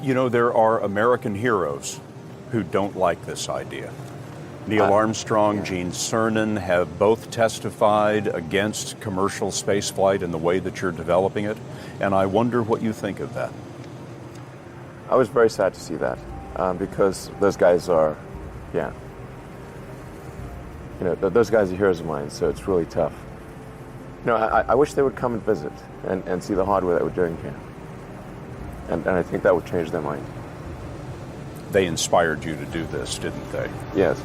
You know, there are American heroes who don't like this idea. Neil Armstrong, Gene Cernan have both testified against commercial spaceflight in the way that you're developing it, and I wonder what you think of that. I was very sad to see that, because those guys are, those guys are heroes of mine, so it's really tough. I wish they would come and visit and see the hardware that we're doing here. And I think that would change their mind. They inspired you to do this, didn't they? Yes.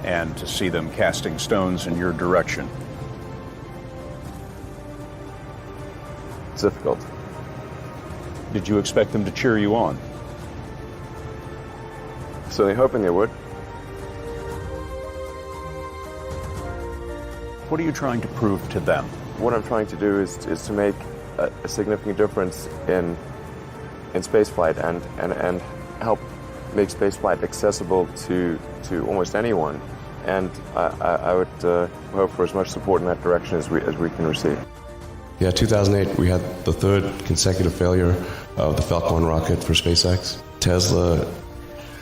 And to see them casting stones in your direction. It's difficult. Did you expect them to cheer you on? So they're hoping they would. What are you trying to prove to them? What I'm trying to do is to make a significant difference in spaceflight and help make spaceflight accessible to almost anyone. And I would hope for as much support in that direction as we can receive. Yeah, 2008, we had the third consecutive failure of the Falcon 1 rocket for SpaceX. Tesla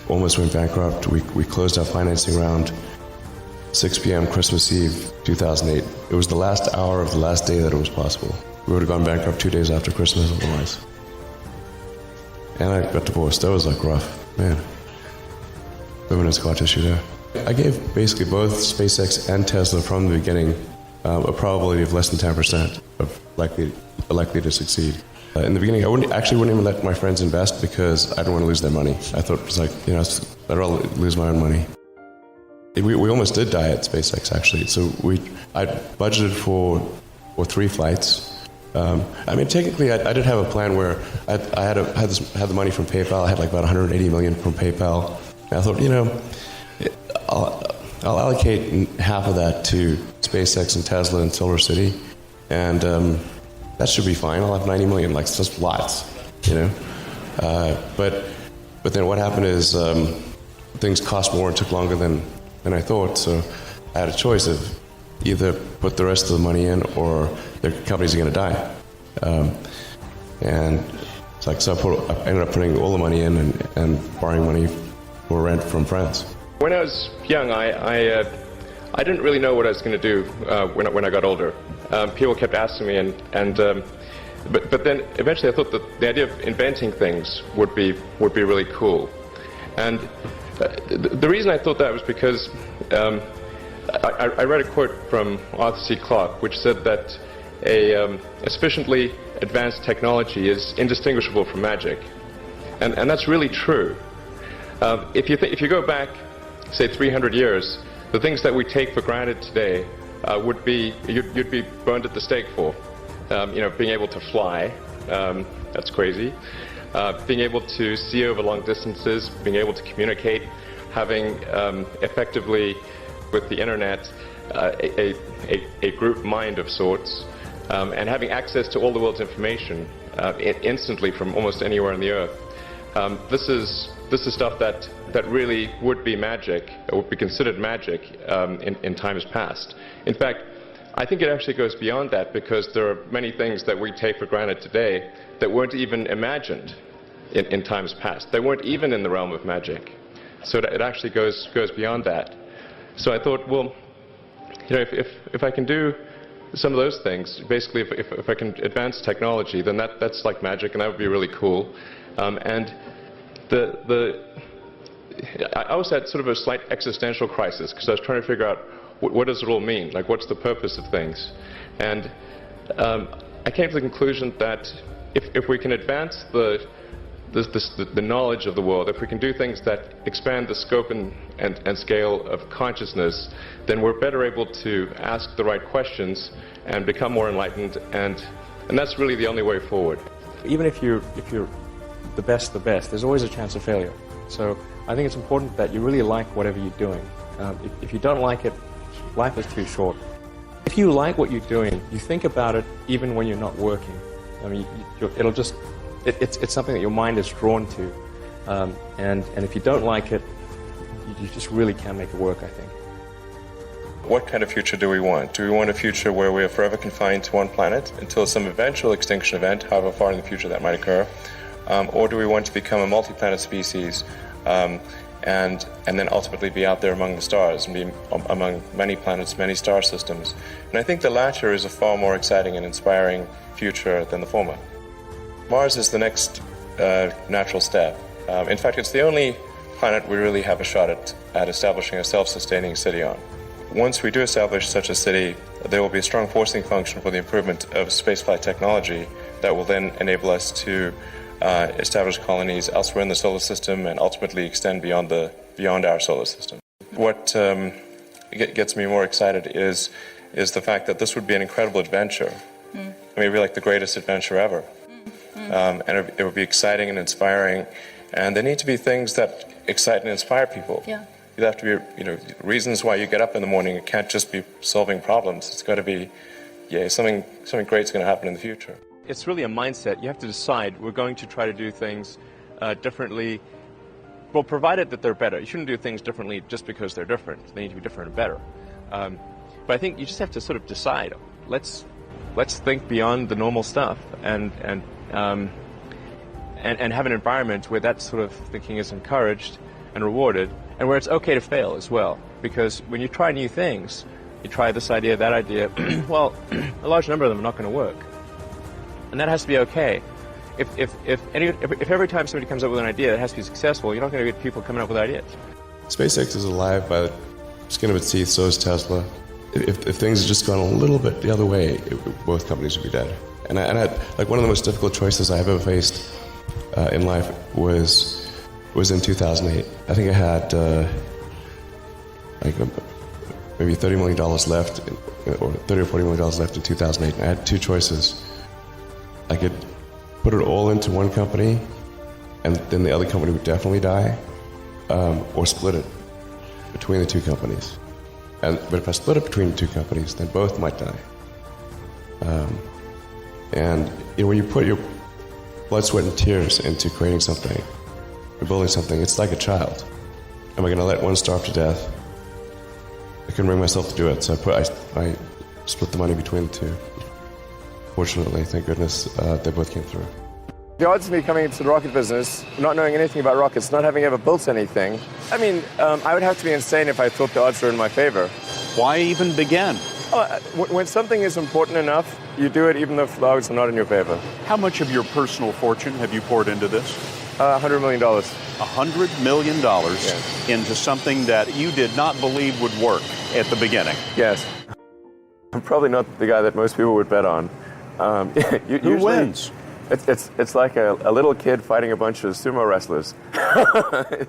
almost went bankrupt. We closed our financing round 6 p.m. Christmas Eve, 2008. It was the last hour of the last day that it was possible. We would have gone bankrupt 2 days after Christmas otherwise. And I got divorced. That was like rough, man. Living in scar tissue there. I gave basically both SpaceX and Tesla from the beginning a probability of less than 10% of likely to succeed. In the beginning, I wouldn't even let my friends invest because I didn't want to lose their money. I thought it was like, I'd rather lose my own money. We almost did die at SpaceX, actually. So I budgeted for 3 flights. Technically, I did have a plan where I had the money from PayPal. I had like about 180 million from PayPal. And I thought, I'll allocate half of that to SpaceX and Tesla and Silver City, and that should be fine. I'll have 90 million, like just lots, But then what happened is things cost more and took longer than I thought. So I had a choice of either put the rest of the money in or the companies are going to die. And it's like, so I ended up putting all the money in and borrowing money for rent from friends. When I was young, I didn't really know what I was going to do when I got older. People kept asking me, but then eventually I thought that the idea of inventing things would be really cool. And the reason I thought that was because I read a quote from Arthur C. Clarke, which said that a sufficiently advanced technology is indistinguishable from magic, and that's really true. If you go back, say 300 years, the things that we take for granted today would be you'd be burned at the stake for. Being able to fly, that's crazy. Being able to see over long distances, being able to communicate, having effectively with the internet a group mind of sorts, and having access to all the world's information instantly from almost anywhere on the earth. This is stuff that really would be magic, or would be considered magic in times past. In fact, I think it actually goes beyond that, because there are many things that we take for granted today that weren't even imagined in times past. They weren't even in the realm of magic. So it actually goes beyond that. So I thought, well, if I can do some of those things, basically if I can advance technology, then that's like magic, and that would be really cool. And I also had sort of a slight existential crisis, because I was trying to figure out what does it all mean? Like, what's the purpose of things? And I came to the conclusion that if we can advance the knowledge of the world, if we can do things that expand the scope and scale of consciousness, then we're better able to ask the right questions and become more enlightened, and that's really the only way forward. Even if you're the best, there's always a chance of failure. So I think it's important that you really like whatever you're doing. If you don't like it, life is too short. If you like what you're doing, you think about it even when you're not working. I mean, it's something that your mind is drawn to. And if you don't like it, you just really can't make it work, I think. What kind of future do we want? Do we want a future where we are forever confined to one planet until some eventual extinction event, however far in the future that might occur? Or do we want to become a multi-planet species and then ultimately be out there among the stars and be among many planets, many star systems? And I think the latter is a far more exciting and inspiring future than the former. Mars is the next natural step. In fact, it's the only planet we really have a shot at establishing a self-sustaining city on. Once we do establish such a city, there will be a strong forcing function for the improvement of spaceflight technology that will then enable us to establish colonies elsewhere in the solar system and ultimately extend beyond our solar system. What gets me more excited is the fact that this would be an incredible adventure. I mean, it would be like the greatest adventure ever. And it would be exciting and inspiring. And there need to be things that excite and inspire people. Yeah. There have to be, reasons why you get up in the morning. It can't just be solving problems. It's got to be, something great's going to happen in the future. It's really a mindset. You have to decide we're going to try to do things differently. Well, provided that they're better. You shouldn't do things differently just because they're different. They need to be different and better. But I think you just have to sort of decide. Let's think beyond the normal stuff and have an environment where that sort of thinking is encouraged and rewarded, and where it's okay to fail as well. Because when you try new things, you try this idea, that idea, well, a large number of them are not going to work. And that has to be okay. If every time somebody comes up with an idea that has to be successful, you're not going to get people coming up with ideas. SpaceX is alive by the skin of its teeth, so is Tesla. If things had just gone a little bit the other way, both companies would be dead. And I like one of the most difficult choices I have ever faced in life was in 2008. I think I had maybe $30 million left, or $30 or $40 million left in 2008. And I had two choices. I could put it all into one company, and then the other company would definitely die, or split it between the two companies. But if I split it between the two companies, then both might die. And when you put your blood, sweat, and tears into creating something, or building something, it's like a child. Am I going to let one starve to death? I couldn't bring myself to do it, so I split the money between the two. Fortunately, thank goodness, they both came through. The odds of me coming into the rocket business, not knowing anything about rockets, not having ever built anything, I mean, I would have to be insane if I thought the odds were in my favor. Why even begin? When something is important enough, you do it even if the odds are not in your favor. How much of your personal fortune have you poured into this? $100 million. $100 million into something that you did not believe would work at the beginning. Yes. I'm probably not the guy that most people would bet on. Who wins? It's like a little kid fighting a bunch of sumo wrestlers.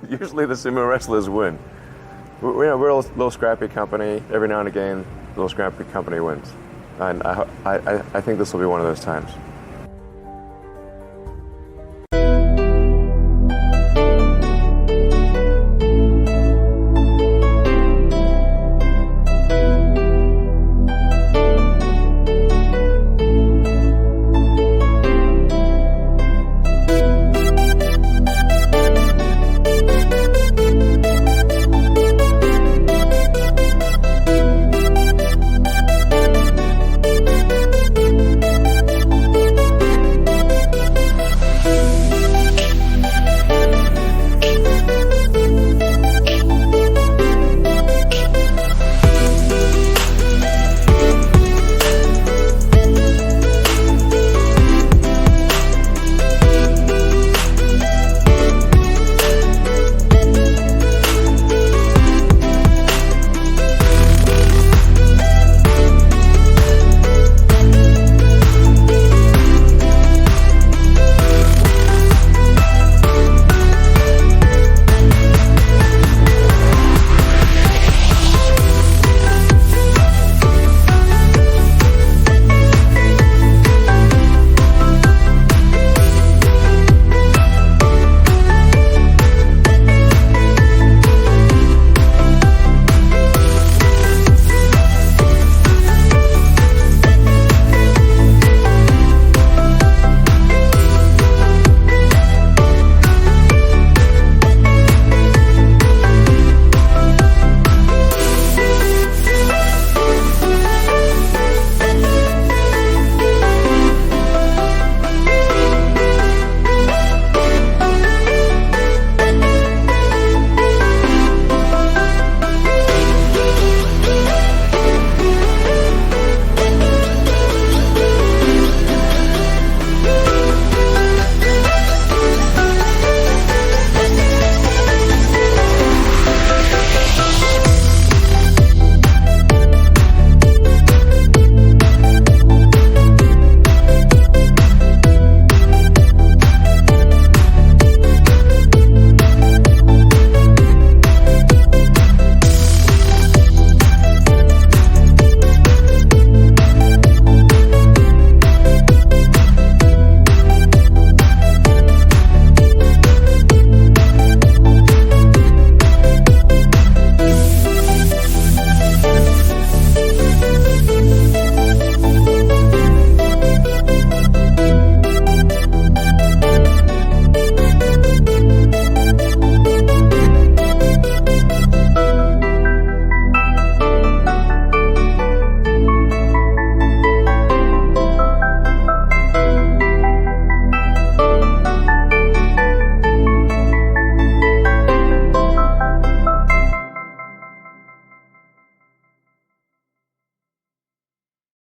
Usually the sumo wrestlers win. We're a little scrappy company. Every now and again, a little scrappy company wins. And I think this will be one of those times.